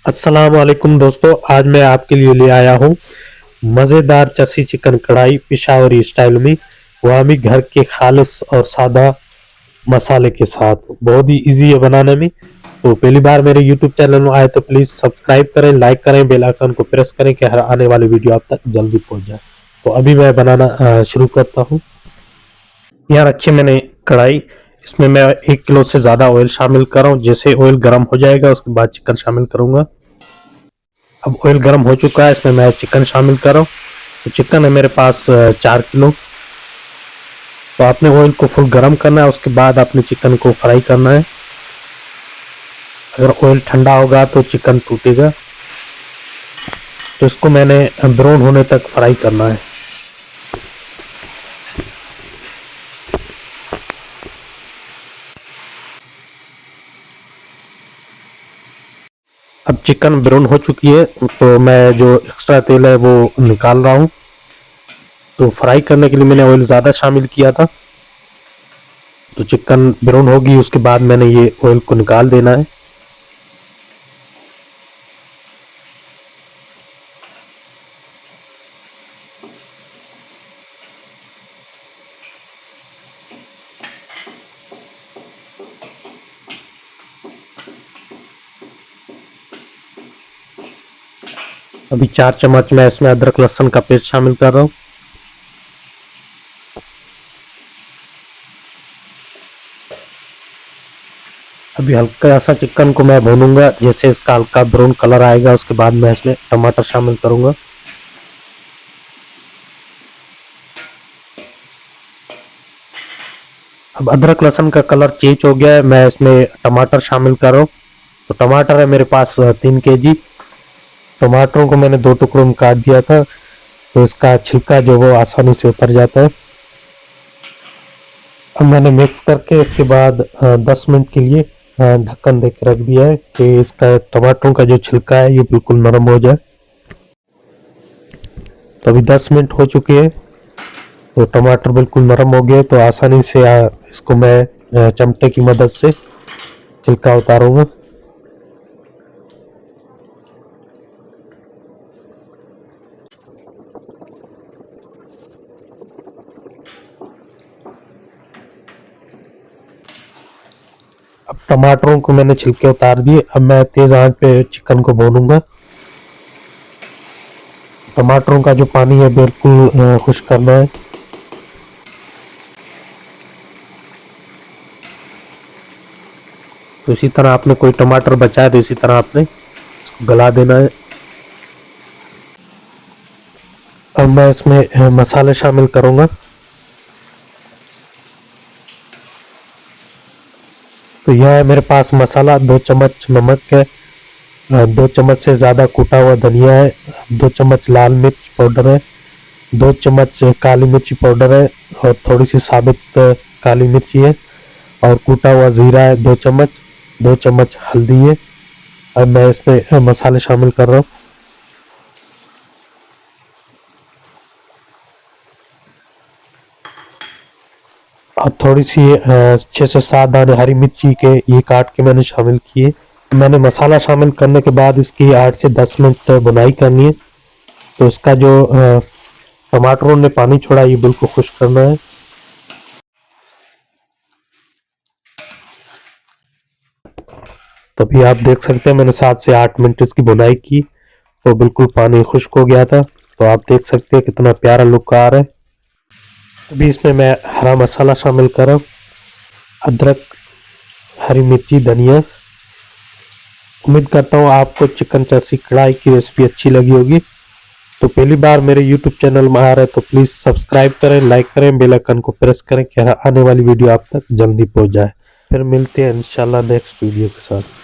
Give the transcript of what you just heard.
अस्सलाम वालेकुम दोस्तों, आज मैं आपके लिए ले आया हूँ मज़ेदार चरसी चिकन कढ़ाई पिशावरी स्टाइल में, वहाँ भी घर के खालिस और सादा मसाले के साथ। बहुत ही इजी है बनाने में। तो पहली बार मेरे यूट्यूब चैनल में आए तो प्लीज़ सब्सक्राइब करें, लाइक करें, बेल आइकन को प्रेस करें कि हर आने वाली वीडियो आप तक जल्दी पहुँच जाए। तो अभी मैं बनाना शुरू करता हूँ। यहाँ रखिए मैंने कढ़ाई, इसमें मैं 1 किलो से ज़्यादा ऑयल शामिल कर रहा हूँ। जैसे ऑयल गर्म हो जाएगा उसके बाद चिकन शामिल करूँगा। अब ऑयल गर्म हो चुका है, इसमें मैं चिकन शामिल कर रहा हूँ। तो चिकन है मेरे पास 4 किलो। तो आपने ऑयल को फुल गर्म करना है, उसके बाद आपने चिकन को फ्राई करना है। अगर ऑयल ठंडा होगा तो चिकन टूटेगा, तो इसको मैंने ब्राउन होने तक फ्राई करना है। अब चिकन ब्राउन हो चुकी है, तो मैं जो एक्स्ट्रा तेल है वो निकाल रहा हूँ। तो फ्राई करने के लिए मैंने ऑयल ज़्यादा शामिल किया था। तो चिकन ब्राउन होगी उसके बाद मैंने ये ऑयल को निकाल देना है। अभी 4 चम्मच मैं इसमें अदरक लहसुन का पेस्ट शामिल कर रहा हूँ। अभी हल्का सा चिकन को मैं भूनूंगा, जैसे इसका हल्का ब्राउन कलर आएगा उसके बाद मैं इसमें टमाटर शामिल करूंगा। अब अदरक लहसुन का कलर चेंज हो गया है, मैं इसमें टमाटर शामिल कर रहा हूँ। तो टमाटर है मेरे पास 3 kg। टमाटरों को मैंने 2 टुकड़ों में काट दिया था, तो इसका छिलका जो वो आसानी से उतर जाता है। अब मैंने मिक्स करके इसके बाद 10 मिनट के लिए ढक्कन दे के रख दिया है कि इसका टमाटरों का जो छिलका है ये बिल्कुल नरम हो जाए। तो अभी 10 मिनट हो चुके हैं, तो टमाटर बिल्कुल नरम हो गए। तो आसानी से इसको मैं चमटे की मदद से छिलका उतारूंगा। अब टमाटरों को मैंने छिलके उतार दिए। अब मैं तेज आंच पे चिकन को भूनूंगा। टमाटरों का जो पानी है बिल्कुल खुश्क करना है। तो इसी तरह आपने कोई टमाटर बचाए तो इसी तरह आपने इसको गला देना है। अब मैं इसमें मसाले शामिल करूंगा। तो यह है मेरे पास मसाला, 2 चम्मच नमक है, 2 चम्मच से ज़्यादा कूटा हुआ धनिया है, 2 चम्मच लाल मिर्च पाउडर है, 2 चम्मच काली मिर्ची पाउडर है और थोड़ी सी साबित काली मिर्ची है, और कूटा हुआ ज़ीरा है 2 चम्मच, 2 चम्मच हल्दी है। अब मैं इसमें मसाले शामिल कर रहा हूँ। अब थोड़ी सी 6 से 7 दाने हरी मिर्ची के ये काट के मैंने शामिल किए। मैंने मसाला शामिल करने के बाद इसकी 8 से 10 मिनट बुनाई करनी है। तो इसका जो टमाटरों ने पानी छोड़ा ये बिल्कुल खुश्क करना है। तो अभी आप देख सकते हैं मैंने 7 से 8 मिनट इसकी बुनाई की, तो बिल्कुल पानी खुश्क हो गया था। तो आप देख सकते हैं कितना प्यारा लुक आ रहा है। अभी इसमें मैं हरा मसाला शामिल कर रहा हूँ, अदरक, हरी मिर्ची, धनिया। उम्मीद करता हूँ आपको चिकन चरसी कढ़ाई की रेसिपी अच्छी लगी होगी। तो पहली बार मेरे YouTube चैनल में आ रहे हैं तो प्लीज़ सब्सक्राइब करें, लाइक करें, बेल आइकन को प्रेस करें कि आने वाली वीडियो आप तक जल्दी पहुँच जाए। फिर मिलते हैं इंशाल्लाह नेक्स्ट वीडियो के साथ।